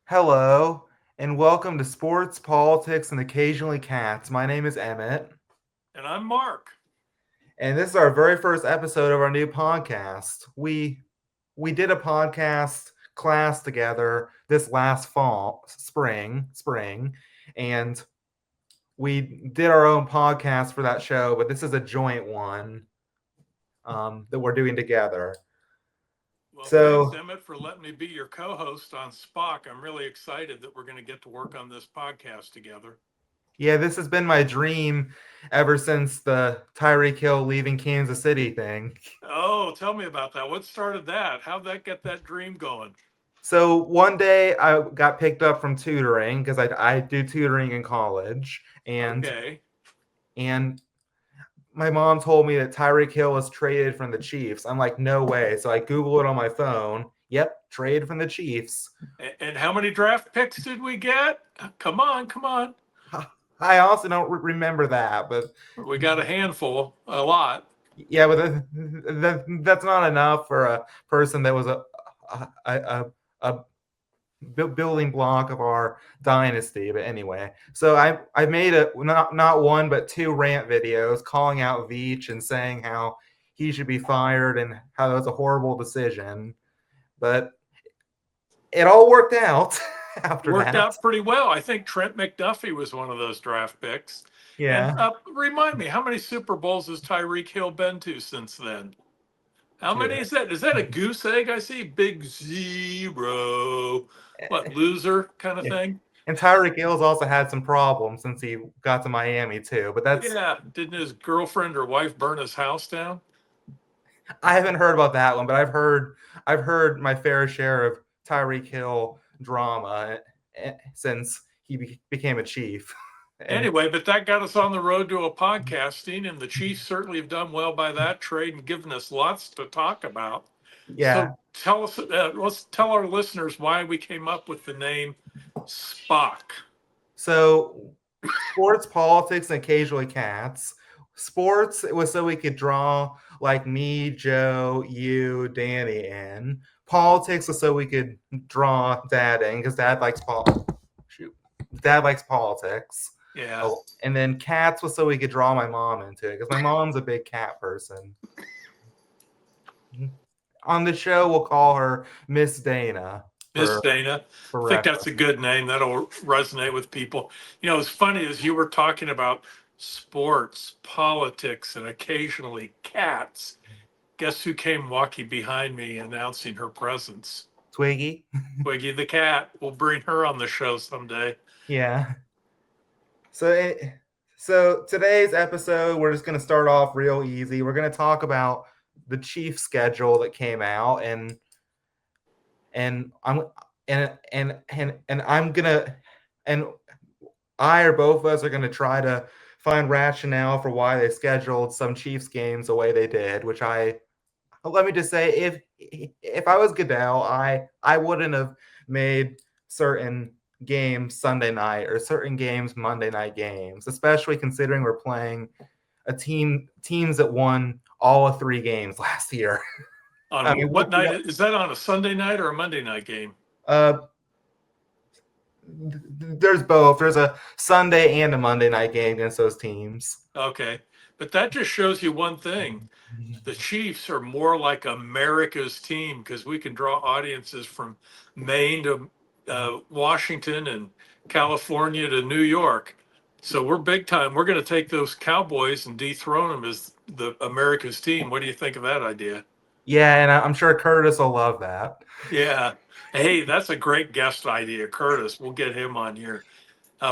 Hello, and welcome to Sports, Politics, and Occasionally Cats. My name is Emmett, And I'm Mark. and this is our very first episode of our new podcast. We did a podcast class together this last spring, and we did our own podcast for that show, but this is a joint one that we're doing together. Well, thanks, So Emmett, for letting me be your co host on SPOC. I'm really excited that we're going to get to work on this podcast together. yeah, this has been my dream ever since the Tyreek Hill leaving Kansas City thing. Oh, tell me about that. What started that? How'd that get that dream going? So one day I got picked up from tutoring because I do tutoring in college, Okay. and my mom told me that Tyreek Hill was traded from the Chiefs. I'm like, no way. So I Google it on my phone. Yep, traded from the Chiefs. And how many draft picks did we get? Come on, come on. I also don't remember that, but We got a handful, a lot. yeah, but that's not enough for a person that was a building block of our dynasty. But anyway, so I made a not one but two rant videos calling out Veach and saying how he should be fired and how that was a horrible decision. But it all worked out after Worked that. out pretty well. I think Trent McDuffie was one of those draft picks. And Yeah. remind me, how many Super Bowls has Tyreek Hill been to since then? How Dude. many is that? Is that a goose egg? I see big zero. What, loser kind of Yeah. thing? And Tyreek Hill's also had some problems since he got to Miami too. But that's Yeah. Didn't his girlfriend or wife burn his house down? I haven't heard about that one, but I've heard my fair share of Tyreek Hill drama since he became a Chief. And Anyway, but that got us on the road to a podcasting, and the Chiefs certainly have done well by that trade and given us lots to talk about. yeah, So tell us, let's tell our listeners why we came up with the name Spock. so sports, politics, and occasionally cats. Sports was so we could draw like me, Joe, you, Danny in. Politics was so we could draw Dad in because Dad likes politics. Yeah. Oh, and then cats was so we could draw my mom into it because my mom's a big cat person. On the show, we'll call her Miss Dana. Miss Dana. For I think reference. that's a good name. That'll resonate with people. You know, it's funny as you were talking about sports, politics, and occasionally cats. Guess who came walking behind me announcing her presence? Twiggy. Twiggy the cat. We'll bring her on the show someday. Yeah. So today's episode, we're just going to start off real easy. We're going to talk about the Chiefs schedule that came out, and I'm and I'm gonna and I or both of us are gonna try to find rationale for why they scheduled some Chiefs games the way they did. Which let me just say, if I was Goodell, I wouldn't have made certain games Sunday night or certain games Monday night games, especially considering we're playing teams that won all of 3 games last year. On what night? Is that on a Sunday night or a Monday night game? There's both. There's a Sunday and a Monday night game against those teams. Okay. But that just shows you one thing. The Chiefs are more like America's team because we can draw audiences from Maine to Washington and California to New York. So we're big time. We're going to take those Cowboys and dethrone them as the America's team. What do you think of that idea? Yeah, and I'm sure Curtis will love that. Yeah. Hey, that's a great guest idea, Curtis. We'll get him on here.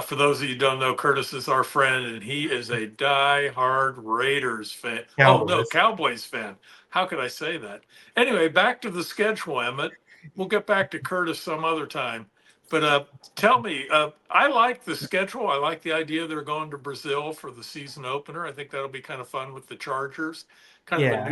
For those of you who don't know, Curtis is our friend, and he is a die-hard Raiders fan. Cowboys. Oh, no, Cowboys fan. How could I say that? Anyway, back to the schedule, Emmett. We'll get back to Curtis some other time. But tell me, I like the schedule. I like the idea they're going to Brazil for the season opener. I think that'll be kind of fun with the Chargers, kind of a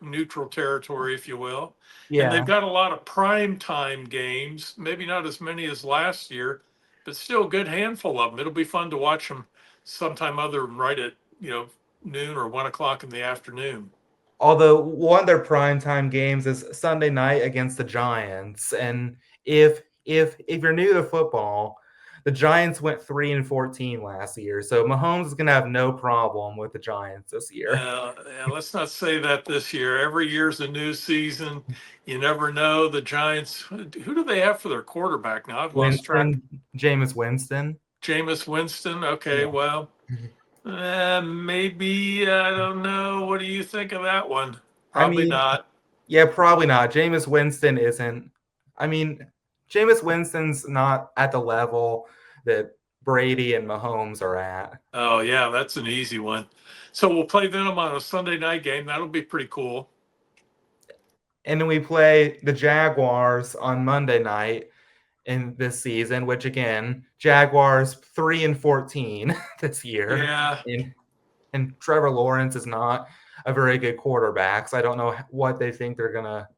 neutral territory, if you will. Yeah. And they've got a lot of prime time games, maybe not as many as last year, but still a good handful of them. It'll be fun to watch them sometime other than right at noon or 1 o'clock in the afternoon. Although one of their primetime games is Sunday night against the Giants, and if if you're new to football, the Giants went 3-14 last year, so Mahomes is gonna have no problem with the Giants this year. Yeah, let's not say that this year. Every year's a new season. You never know. The Giants, who do they have for their quarterback now? I've lost track. Winston, Jameis Winston. Jameis Winston. Okay, Yeah. well, maybe, I don't know. What do you think of that one? I Probably mean, not. yeah, probably not. Jameis Winston isn't. I mean, Jameis Winston's not at the level that Brady and Mahomes are at. Oh, yeah, that's an easy one. So we'll play them on a Sunday night game. That'll be pretty cool. And then we play the Jaguars on Monday night in this season, which again, Jaguars 3-14 this year. Yeah. And Trevor Lawrence is not a very good quarterback. So I don't know what they think they're gonna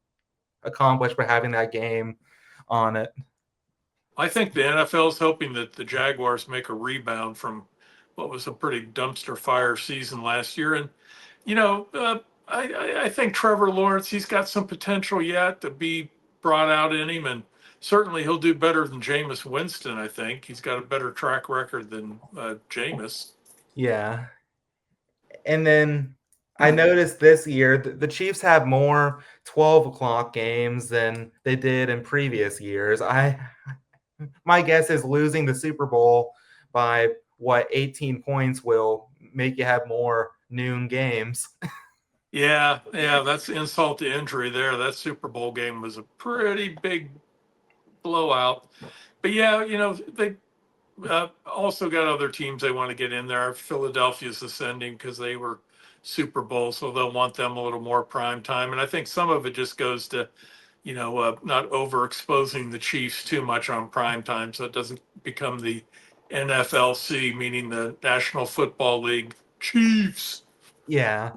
accomplish by having that game on it. I think the NFL is hoping that the Jaguars make a rebound from what was a pretty dumpster fire season last year. And, you know, I think Trevor Lawrence, he's got some potential yet to be brought out in him. And certainly he'll do better than Jameis Winston, I think. He's got a better track record than Jameis. Yeah. And then I noticed this year the Chiefs have more 12 o'clock games than they did in previous years. My guess is losing the Super Bowl by what 18 points will make you have more noon games. Yeah, that's insult to injury there. That Super Bowl game was a pretty big blowout. But yeah, they also got other teams they want to get in there. Philadelphia's ascending because they were Super Bowl, so they'll want them a little more prime time. And I think some of it just goes to, not overexposing the Chiefs too much on prime time, so it doesn't become the NFLC, meaning the National Football League Chiefs. Yeah.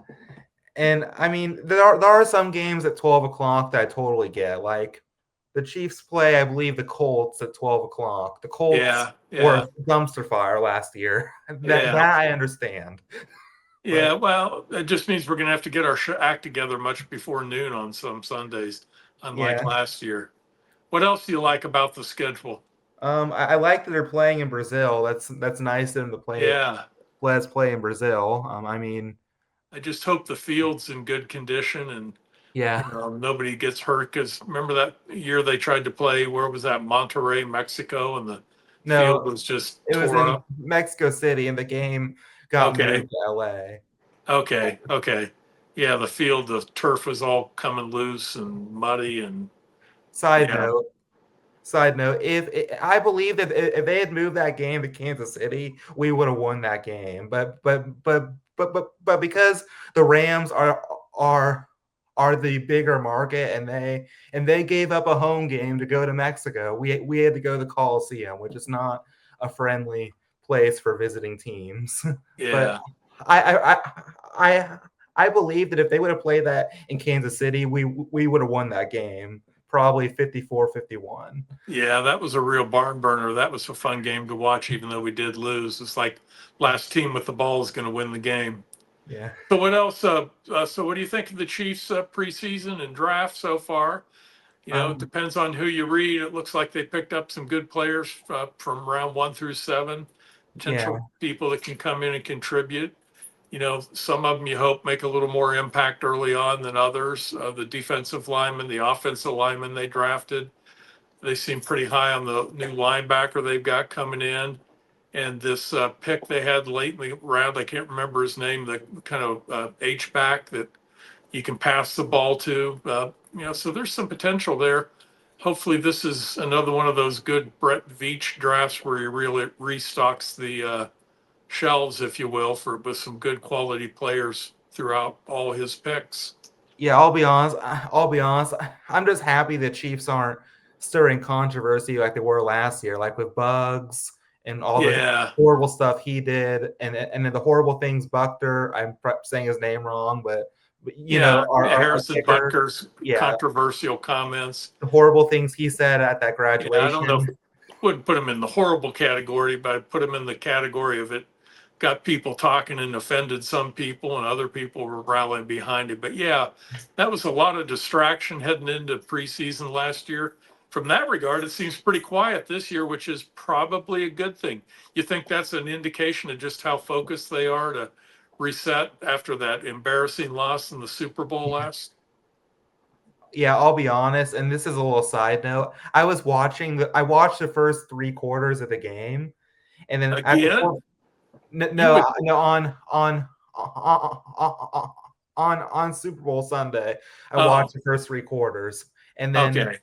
And I mean, there are some games at 12 o'clock that I totally get. Like the Chiefs play, I believe, the Colts at 12 o'clock. The Colts were a dumpster fire last year. That I understand. Yeah, well, it just means we're going to have to get our act together much before noon on some Sundays, unlike last year. What else do you like about the schedule? I like that they're playing in Brazil. That's nice of them to play. Yeah. Let's play in Brazil. I mean, I just hope the field's in good condition and yeah, nobody gets hurt. Because remember that year they tried to play, where was that, Monterrey, Mexico, and the field was just tore in up. Mexico City, and the game got moved to LA. Okay. Yeah, the turf was all coming loose and muddy. And Side note, if I believe that if they had moved that game to Kansas City, we would have won that game. But because the Rams are the bigger market and they gave up a home game to go to Mexico, we had to go to the Coliseum, which is not a friendly place for visiting teams. Yeah. But I believe that if they would have played that in Kansas City, we would have won that game. Probably 54-51. Yeah, that was a real barn burner. That was a fun game to watch, even though we did lose. It's like last team with the ball is going to win the game. Yeah. So what else? So what do you think of the Chiefs preseason and draft so far? It depends on who you read. It looks like they picked up some good players from round 1 through 7. Potential people that can come in and contribute. Some of them you hope make a little more impact early on than others. The defensive linemen, the offensive linemen they drafted, they seem pretty high on the new linebacker they've got coming in. And this pick they had late in the round, I can't remember his name, the kind of H-back that you can pass the ball to. So there's some potential there. Hopefully this is another one of those good Brett Veach drafts where he really restocks the shelves, if you will, with some good quality players throughout all his picks. Yeah, I'll be honest. I'm just happy the Chiefs aren't stirring controversy like they were last year, like with Bugs and all the horrible stuff he did, and then the horrible things Buckner. I'm saying his name wrong, but Harrison Butker's controversial comments, the horrible things he said at that graduation. I don't know if wouldn't put him in the horrible category, but I'd put him in the category of it got people talking and offended some people, and other people were rallying behind it. But yeah, that was a lot of distraction heading into preseason last year. from that regard, it seems pretty quiet this year, which is probably a good thing. You think that's an indication of just how focused they are to reset after that embarrassing loss in the Super Bowl last? Yeah, I'll be honest, and this is a little side note. I watched the first 3 quarters of the game, and then at the Again, fourth, no, you would. no, on Super Bowl Sunday, I Oh, watched the first 3 quarters, and then okay.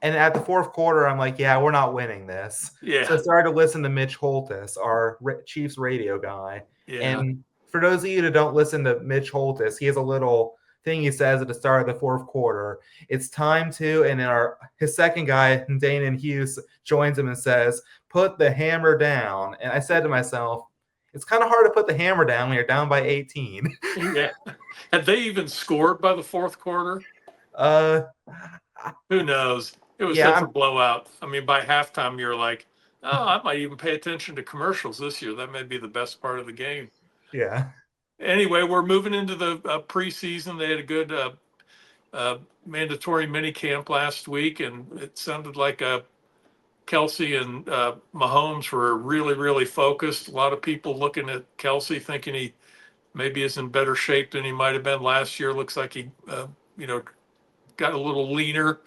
and at the fourth quarter, I'm like, yeah, we're not winning this. So I Yeah. started to listen to Mitch Holthus, our Chiefs radio guy. Yeah. And for those of you that don't listen to Mitch Holthus, he has a little thing he says at the start of the fourth quarter. It's time to, and then his second guy, Dana Hughes, joins him and says, "Put the hammer down." And I said to myself, it's kind of hard to put the hammer down when you're down by 18. Yeah. Had they even scored by the fourth quarter? uh, Who knows? It was yeah, such a blowout. I mean, by halftime, you're like, oh, I might even pay attention to commercials this year. That may be the best part of the game. yeah, Anyway, we're moving into the preseason. They had a good mandatory mini camp last week, and it sounded like Kelsey and Mahomes were really, really focused. A lot of people looking at Kelsey thinking he maybe is in better shape than he might have been last year. Looks like he, got a little leaner.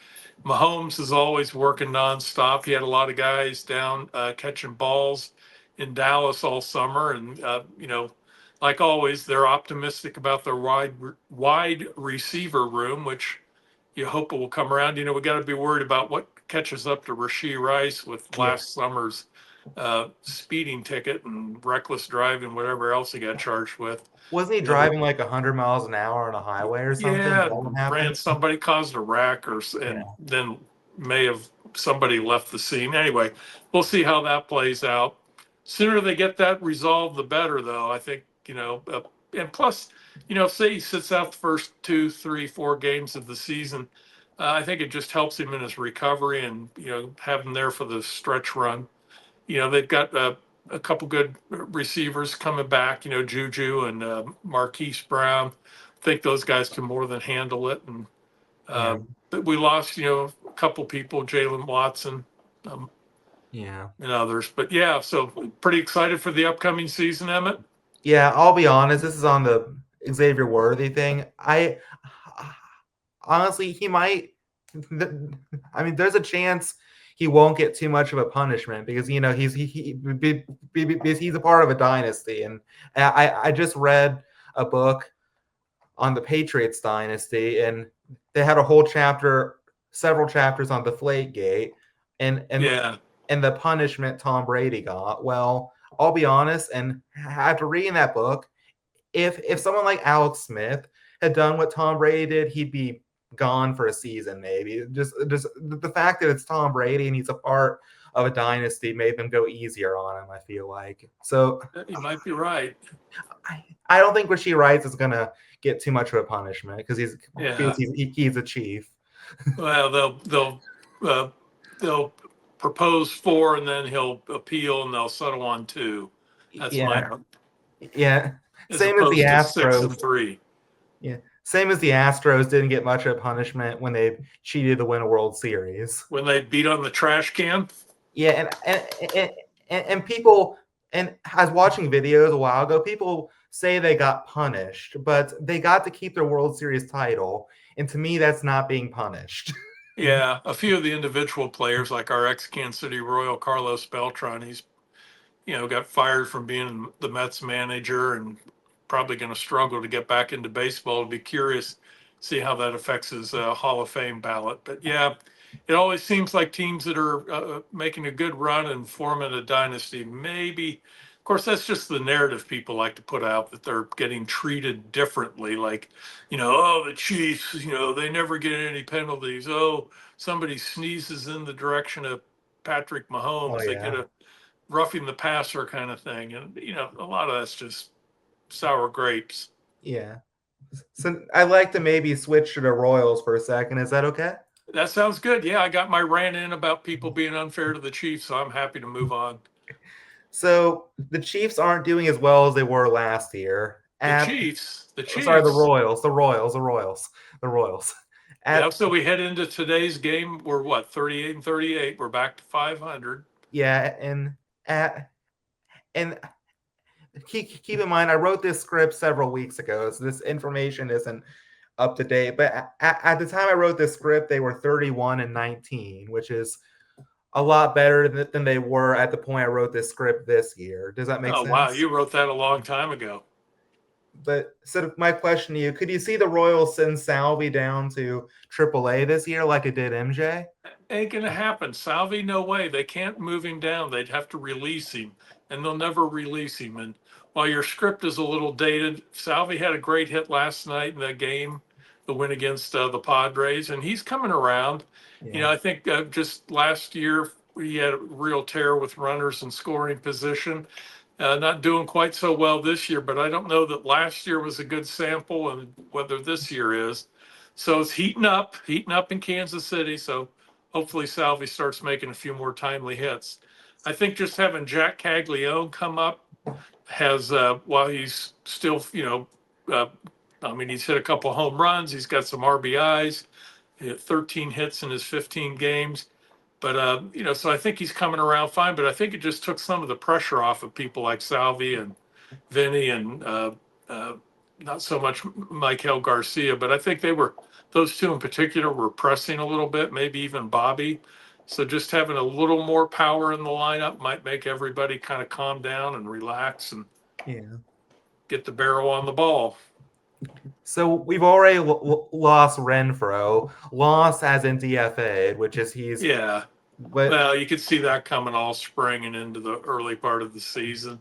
Mahomes is always working nonstop. He had a lot of guys down catching balls in Dallas all summer, and like always, they're optimistic about their wide receiver room, which you hope it will come around. We got to be worried about what catches up to Rashee Rice with yeah. last summer's speeding ticket and reckless driving, whatever else he got charged with. Wasn't he driving like 100 miles an hour on a highway or something? Yeah, What ran happened? somebody caused a wreck, and Yeah. then may have somebody left the scene. Anyway, we'll see how that plays out. Sooner they get that resolved, the better. Though I think and plus, say he sits out the first 2, 3, 4 games of the season, I think it just helps him in his recovery and have him there for the stretch run. They've got a couple good receivers coming back. Juju and Marquise Brown. I think those guys can more than handle it. And Yeah. but we lost, a couple people, Jalen Watson, Yeah. and others. But yeah, so pretty excited for the upcoming season, Emmett. Yeah, I'll be honest, this is on the Xavier Worthy thing. I honestly, he might. I mean, there's a chance he won't get too much of a punishment because because he's a part of a dynasty, and I just read a book on the Patriots dynasty, and they had a whole chapter, several chapters on Deflategate, and Yeah, and the punishment Tom Brady got. Well, I'll be honest, and after reading that book, if someone like Alex Smith had done what Tom Brady did, he'd be gone for a season, maybe. Just the fact that it's Tom Brady and he's a part of a dynasty made them go easier on him, I feel like. So you might be right. I don't think Rashee Rice is gonna get too much of a punishment because Yeah. he's a chief. Well, they'll propose 4, and then he'll appeal, and they'll settle on 2. That's my Yeah, hope, yeah. as Same as the opposed to 6 Astros. and 3. Yeah, same as the Astros didn't get much of a punishment when they cheated to win a World Series. When they beat on the trash can. Yeah, and people, and I was watching videos a while ago. People say they got punished, but they got to keep their World Series title, and to me, that's not being punished. Yeah, a few of the individual players, like our ex-Kansas City Royal Carlos Beltran, he's got fired from being the Mets manager and probably going to struggle to get back into baseball. I'll be curious see how that affects his Hall of Fame ballot. But yeah, it always seems like teams that are making a good run and forming a dynasty, maybe. Of course, that's just the narrative people like to put out, that they're getting treated differently. Like, oh, the Chiefs, they never get any penalties. Oh, somebody sneezes in the direction of Patrick Oh Mahomes, they get yeah, a roughing the passer kind of thing. And, a lot of that's just sour grapes. yeah. So I'd like to maybe switch to the Royals for a second. Is that okay? That sounds good. Yeah, I got my rant in about people being unfair to the Chiefs, so I'm happy to move on. So the Chiefs aren't doing as well as they were last year. The Chiefs, Sorry, the Royals. Yeah, so we head into today's game. We're what, 38 and 38. We're back to 500. Yeah, and keep in mind, I wrote this script several weeks ago, so this information isn't up to date. But at the time I wrote this script, they were 31 and 19, which is a lot better than they were at the point I wrote this script this year. Does that make Oh, wow. sense? You wrote that a long time ago. But so my question to you, could you see the Royals send Salvi down to AAA this year like it did MJ? Ain't going to happen. Salvi, no way. They can't move him down. They'd have to release him, and they'll never release him. And while your script is a little dated, Salvi had a great hit last night in that game, the win against the Padres, and he's coming around. Yeah. I think just last year he had a real tear with runners in scoring position. Not doing quite so well this year, but I don't know that last year was a good sample and whether this year is. So it's heating up in Kansas City. So hopefully Salvi starts making a few more timely hits. I think just having Jack Caglione come up has, while he's still, he's hit a couple home runs, he's got some RBIs, he had 13 hits in his 15 games. But so I think he's coming around fine. But I think it just took some of the pressure off of people like Salvi and Vinny and not so much Michael Garcia. But I think those two in particular were pressing a little bit, maybe even Bobby. So just having a little more power in the lineup might make everybody kind of calm down and relax and get the barrel on the ball. So we've already lost Renfro, lost as in DFA, which is he's yeah. But well, you could see that coming all spring and into the early part of the season.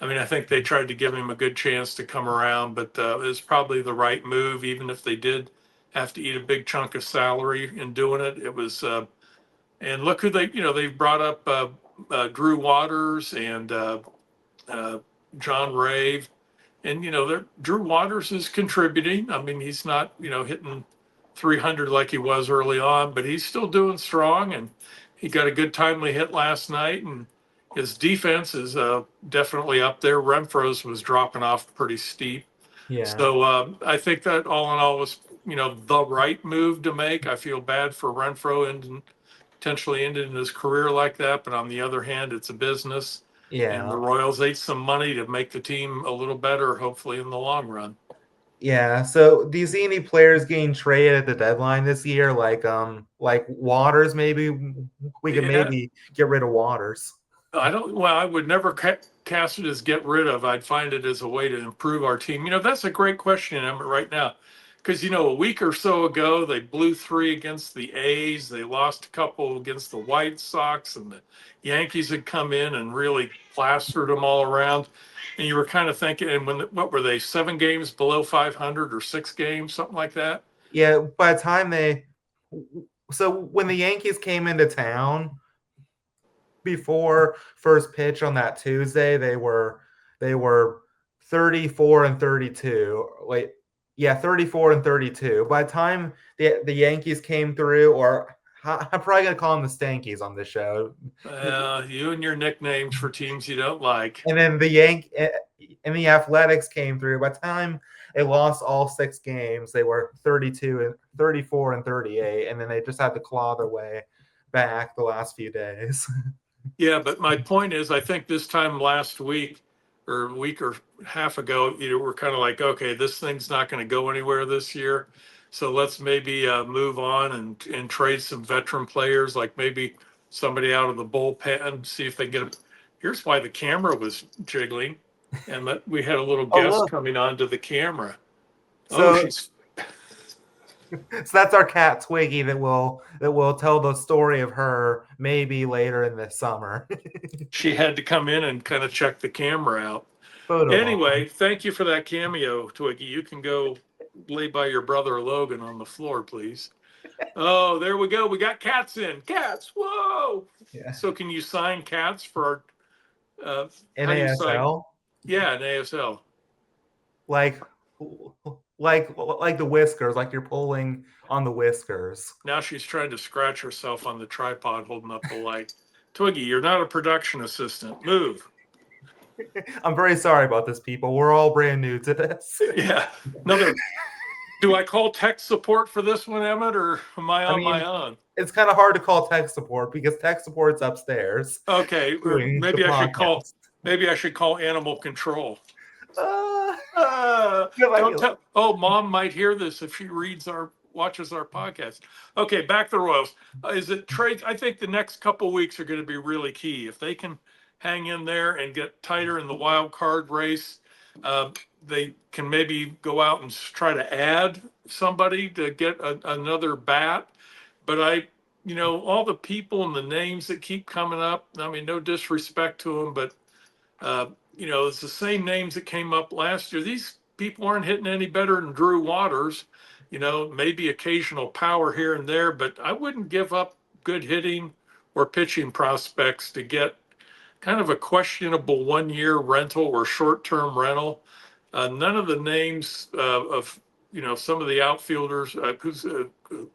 I mean, I think they tried to give him a good chance to come around, but it was probably the right move, even if they did have to eat a big chunk of salary in doing it. It was, and look who they brought up Drew Waters and John Rave. And, Drew Waters is contributing. I mean, he's not, hitting 300 like he was early on, but he's still doing strong. And he got a good timely hit last night. And his defense is definitely up there. Renfro's was dropping off pretty steep. yeah, So I think that all in all was, the right move to make. I feel bad for Renfro and potentially ended his career like that. But on the other hand, it's a business. And the Royals ate some money to make the team a little better, hopefully in the long run. Yeah. So do you see any players getting traded at the deadline this year? Like Waters, maybe we could maybe get rid of Waters. I would never cast it as get rid of. I'd find it as a way to improve our team. That's a great question, Emmett, right now. Because, a week or so ago, they blew 3 against the A's. They lost a couple against the White Sox, and the Yankees had come in and really plastered them all around. And you were kind of thinking, and what were they, 7 games below 500 or 6 games, something like that? Yeah, by the time when the Yankees came into town before first pitch on that Tuesday, they were 34 and 32. Wait, yeah, 34 and 32. By the time the Yankees came through, or I'm probably gonna call them the Stankies on this show. You and your nicknames for teams you don't like. And then the Athletics came through. By the time they lost all 6 games, they were 32 and 34 and 38, and then they just had to claw their way back the last few days. Yeah, but my point is, I think this time last week or a week or half ago, we're kind of like, okay, this thing's not going to go anywhere this year. So let's maybe move on and trade some veteran players, like maybe somebody out of the bullpen, see if they get. Here's why the camera was jiggling, and we had a little guest coming onto the camera. So that's our cat Twiggy that will tell the story of her maybe later in the summer. She had to come in and kind of check the camera out. Anyway, thank you for that cameo, Twiggy. You can go lay by your brother Logan on the floor, please. Oh, there we go. We got cats in. Cats. Whoa. Yeah. So can you sign cats for our NASL? Yeah, an ASL. Like the whiskers, like you're pulling on the whiskers. Now she's trying to scratch herself on the tripod holding up the light. Twiggy, you're not a production assistant. Move. I'm very sorry about this, people. We're all brand new to this. Yeah. Do I call tech support for this one, Emmett, or am I I on my mean, own? it's kind of hard to call tech support because tech support's upstairs Okay, or doing the podcast. maybe I should call animal control. Uh, Don't tell. Oh, mom might hear this if she watches our podcast. Okay, back to the Royals. Is it trades? I think the next couple weeks are going to be really key. If they can hang in there and get tighter in the wild card race, uh, they can maybe go out and try to add somebody to get another bat. But all the people and the names that keep coming up. I mean, no disrespect to them, but uh, it's the same names that came up last year. These people aren't hitting any better than Drew Waters. Maybe occasional power here and there, but I wouldn't give up good hitting or pitching prospects to get kind of a questionable 1 year rental or short term rental. None of the names of some of the outfielders, who's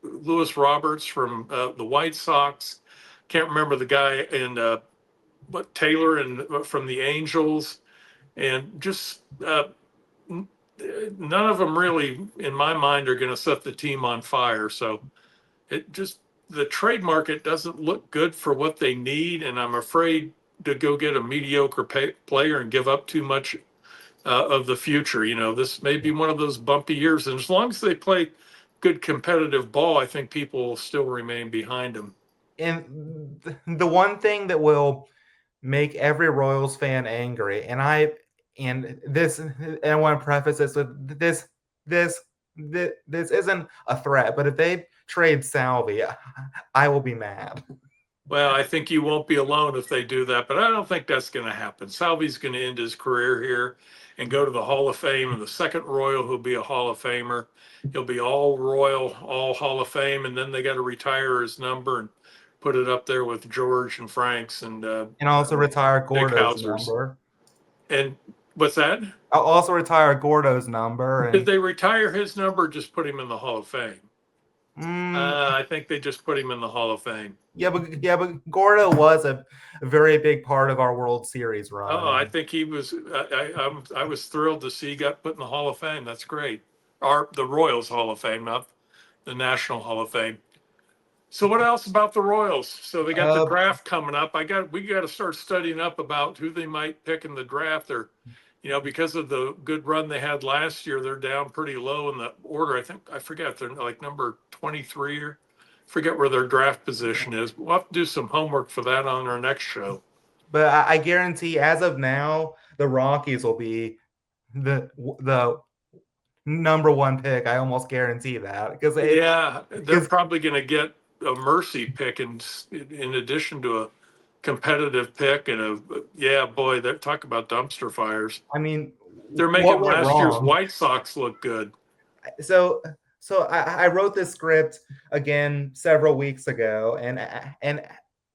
Lewis Roberts from the White Sox. Can't remember the guy in what Taylor and from the Angels, and just none of them really, in my mind, are going to set the team on fire. So the trade market doesn't look good for what they need, and I'm afraid to go get a mediocre player and give up too much of the future. This may be one of those bumpy years, and as long as they play good competitive ball, I think people will still remain behind them. And the one thing that will make every Royals fan angry, and I want to preface this with this isn't a threat, but if they trade Salvi, I will be mad. Well, I think you won't be alone if they do that, but I don't think that's going to happen. Salvi's going to end his career here and go to the Hall of Fame. And the second Royal, who'll be a Hall of Famer, he'll be all Royal, all Hall of Fame, and then they got to retire his number and put it up there with George and Frank's and also retire Nick Gordo's Hauser's. number. And what's that? I'll also retire Gordo's number. Did they retire his number or just put him in the Hall of Fame? Mm, I think they just put him in the Hall of Fame. Yeah, but Gordo was a very big part of our World Series run. Oh, I think he was. I was thrilled to see he got put in the Hall of Fame. That's great. The Royals Hall of Fame, not the National Hall of Fame. So what else about the Royals? So they got the draft coming up. We got to start studying up about who they might pick in the draft. Or, because of the good run they had last year, they're down pretty low in the order. I forget, they're like number 23 or forget where their draft position is. We'll have to do some homework for that on our next show. But I guarantee, as of now, the Rockies will be the number one pick. I almost guarantee that because they're probably going to get a mercy pick in addition to a competitive pick and they're talk about dumpster fires. I mean, they're making last year's White Sox look good. So I wrote this script again several weeks ago, and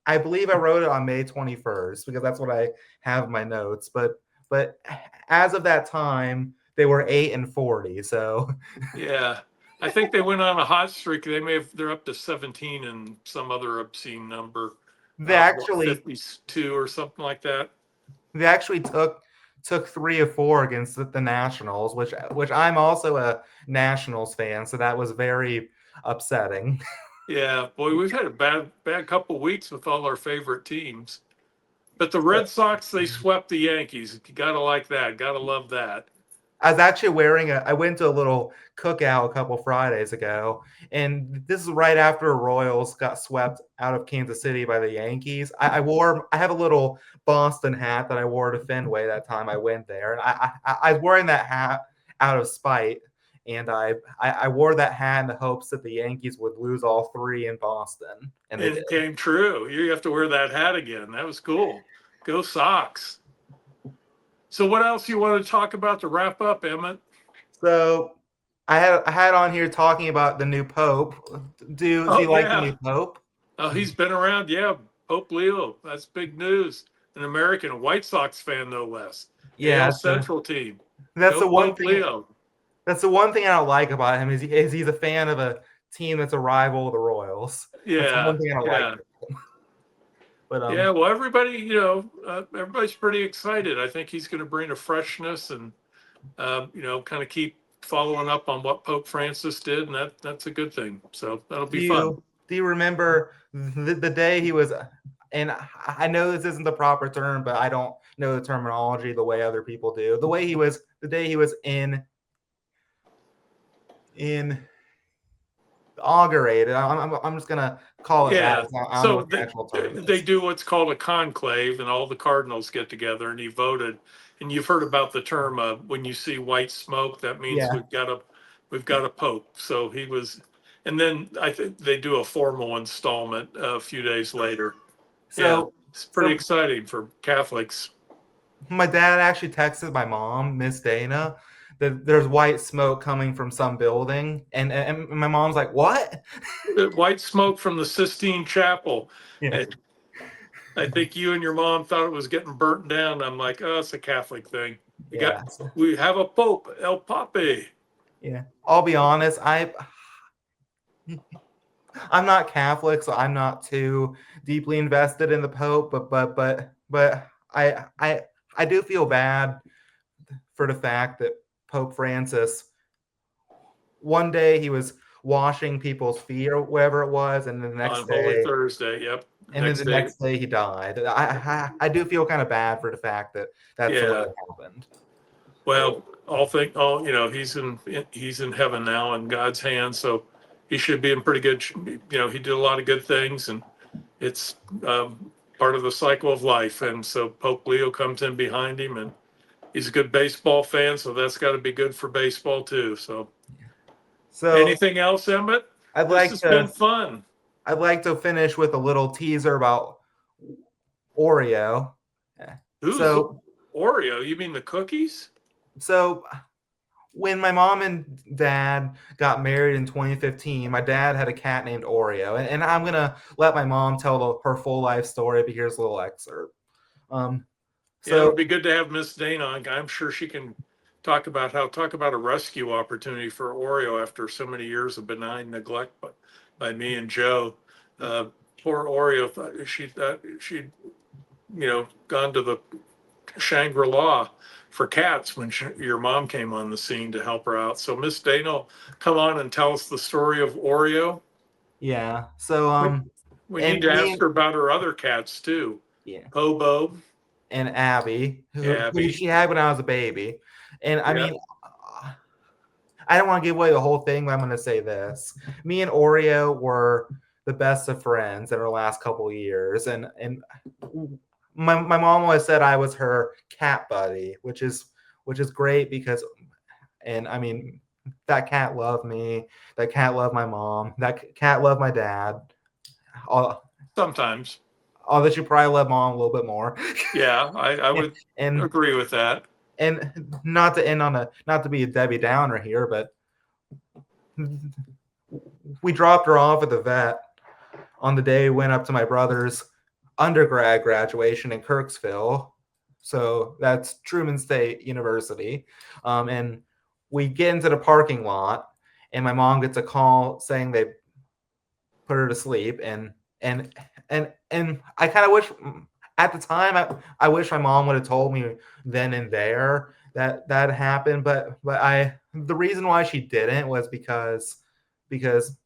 I believe I wrote it on May 21st because that's what I have in my notes. But as of that time, they were 8-40. So yeah, I think they went on a hot streak. They're up to 17 and some other obscene number. They actually 52 or something like that. They actually took 3 of 4 against the Nationals, which I'm also a Nationals fan, so that was very upsetting. Yeah, boy, we've had a bad couple of weeks with all our favorite teams. But the Red Sox, they swept the Yankees. You gotta like that. Gotta love that. I was actually I went to a little cookout a couple Fridays ago, and this is right after the Royals got swept out of Kansas City by the Yankees. I have a little Boston hat that I wore to Fenway that time I went there, and I was wearing that hat out of spite, and I wore that hat in the hopes that the Yankees would lose all 3 in Boston, and it came true. You have to wear that hat again. That was cool. Go Sox. So what else you want to talk about to wrap up, Emmett? So I had on here talking about the new Pope. Do you like the new Pope? Oh, he's been around. Yeah, Pope Leo. That's big news. An American, a White Sox fan, no less. Yeah, Central team. That's the one thing. Leo. That's the one thing I don't like about him is he's a fan of a team that's a rival of the Royals. Yeah, that's the one thing I don't like. But well, everybody, everybody's pretty excited. I think he's going to bring a freshness and, kind of keep following up on what Pope Francis did, and that's a good thing. So that'll Do be fun. you remember the day he was? And I know this isn't the proper term, but I don't know the terminology the way other people do. The day he was in inaugurated. I'm just gonna call it that. Yeah. I don't know So what the actual term they is. do what's called a conclave, and all the cardinals get together, and he voted. And you've heard about the term when you see white smoke, that means Yeah. we've got a pope. So he was, and then I think they do a formal installment a few days later. Yeah, So it's pretty so exciting for Catholics. my dad actually texted my mom, Miss Dana, that there's white smoke coming from some building, and my mom's like, "What?" White smoke from the Sistine Chapel. Yeah. And I think you and your mom thought it was getting burnt down. I'm like, oh, it's a Catholic thing. Yeah. We have a Pope, El Pape. Yeah. I'll be honest, I'm not Catholic, so I'm not too deeply invested in the Pope, but I do feel bad for the fact that Pope Francis one day he was washing people's feet or whatever it was, and then the On next Holy day Thursday. Yep. and then Next the day. next day he died. I do feel kind of bad for the fact that that's the way Yeah. it happened. Well, he's in heaven now in God's hands, so he should be in pretty good. He did a lot of good things, and it's part of the cycle of life. And so Pope Leo comes in behind him, and he's a good baseball fan, so that's got to be good for baseball too. So, So anything else, Emmett? I'd This like has been to fun. I'd like to finish with a little teaser about Oreo. Ooh, So Oreo? You mean the cookies? so when my mom and dad got married in 2015, my dad had a cat named Oreo, and I'm gonna let my mom tell her full life story. But here's a little excerpt. Um, Yeah, it so would be good to have Miss Dana on. I'm sure she can talk about a rescue opportunity for Oreo after so many years of benign neglect by me and Joe. Uh, Poor Oreo thought she'd gone to the Shangri-La for cats when your mom came on the scene to help her out. So Miss Dana will come on and tell us the story of Oreo. yeah, so We, we and need to me ask and her about her other cats too. yeah, Hobo, and Abby, who Abby. she had when I was a baby, and I Yeah. mean, I don't want to give away the whole thing, but I'm going to say this: me and Oreo were the best of friends in our last couple of years, and my mom always said I was her cat buddy, which is great because, and I mean, that cat loved me, that cat loved my mom, that cat loved my dad. All, Sometimes. all that you probably love mom a little bit more. Yeah, I would and agree with that. and not to end on a not to be a Debbie Downer here, but we dropped her off at the vet on the day we went up to my brother's undergrad graduation in Kirksville. So that's Truman State University. And we get into the parking lot, and my mom gets a call saying they put her to sleep. And I kind of wish at the time I wish my mom would have told me then and there that that happened. But the reason why she didn't was because because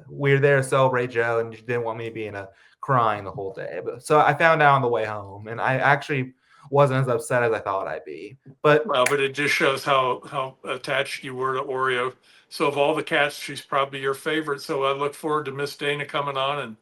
we were there to celebrate Joe, and she didn't want me being a crying the whole day. But so I found out on the way home, and I actually wasn't as upset as I thought I'd be. But Well, but it just shows how attached you were to Oreo. So of all the cats, she's probably your favorite. So I look forward to Miss Dana coming on and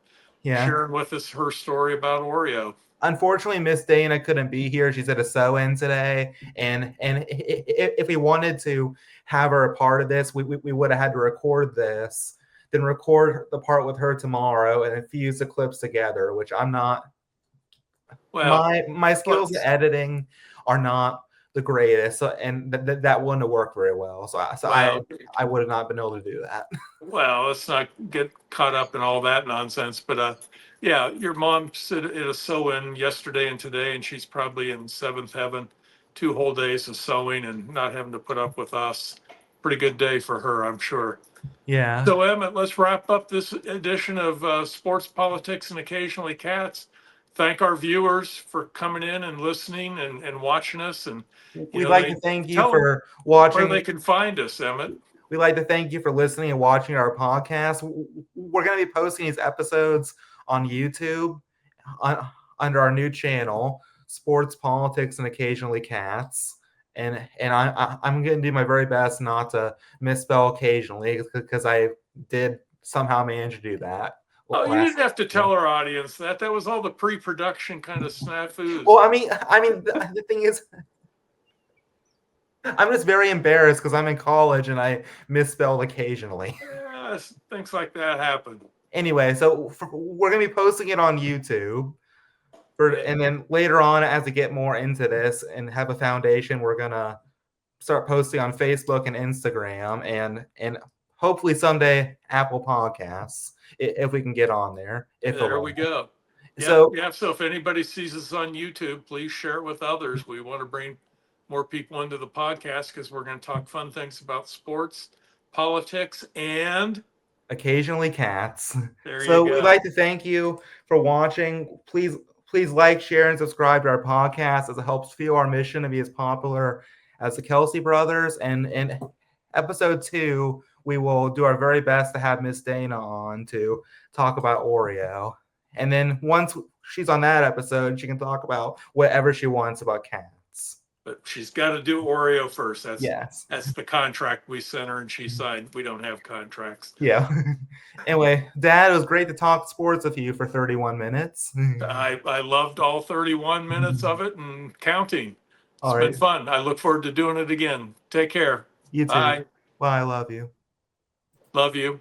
yeah, sharing with us her story about Oreo. unfortunately, Miss Dana couldn't be here. She's at a sew-in today, and if we wanted to have her a part of this, we would have had to record this, then record the part with her tomorrow, and then fuse the clips together. Which I'm not. Well, My skills at let's editing are not the greatest, so, and that wouldn't have worked very well. well, I would have not been able to do that. let's not get caught up in all that nonsense. But yeah, your mom said at a sew-in yesterday and today, and she's probably in seventh heaven. 2 whole days of sewing and not having to put up with us. Pretty good day for her, I'm sure. Yeah. So, Emmett, let's wrap up this edition of Sports, Politics, and Occasionally Cats. thank our viewers for coming in and listening and watching us. And We'd like to thank you tell them for where watching. they can find us, Emmett. We'd like to thank you for listening and watching our podcast. We're going to be posting these episodes on YouTube under our new channel, Sports, Politics, and Occasionally Cats. And I'm going to do my very best not to misspell occasionally, because I did somehow manage to do that. Oh, you didn't have to tell our audience that. That was all the pre-production kind of snafus. Well, I mean, the thing is, I'm just very embarrassed because I'm in college and I misspelled occasionally. Yeah, things like that happen. Anyway, so we're going to be posting it on YouTube. And then later on, as we get more into this and have a foundation, we're going to start posting on Facebook and Instagram, and hopefully someday Apple Podcasts, if we can get on there. There we go. So if anybody sees us on YouTube, please share it with others. We want to bring more people into the podcast because we're going to talk fun things about sports, politics, and occasionally cats. So we'd like to thank you for watching. Please like, share, and subscribe to our podcast, as it helps fuel our mission to be as popular as the Kelsey brothers. And in episode 2, we will do our very best to have Miss Dana on to talk about Oreo. And then once she's on that episode, she can talk about whatever she wants about cats. But she's got to do Oreo first. That's the contract we sent her and she signed. We don't have contracts. Yeah. Anyway, Dad, it was great to talk sports with you for 31 minutes. I loved all 31 minutes of it and counting. It's been fun. I look forward to doing it again. Take care. You too. Bye. Bye. I love you. Love you.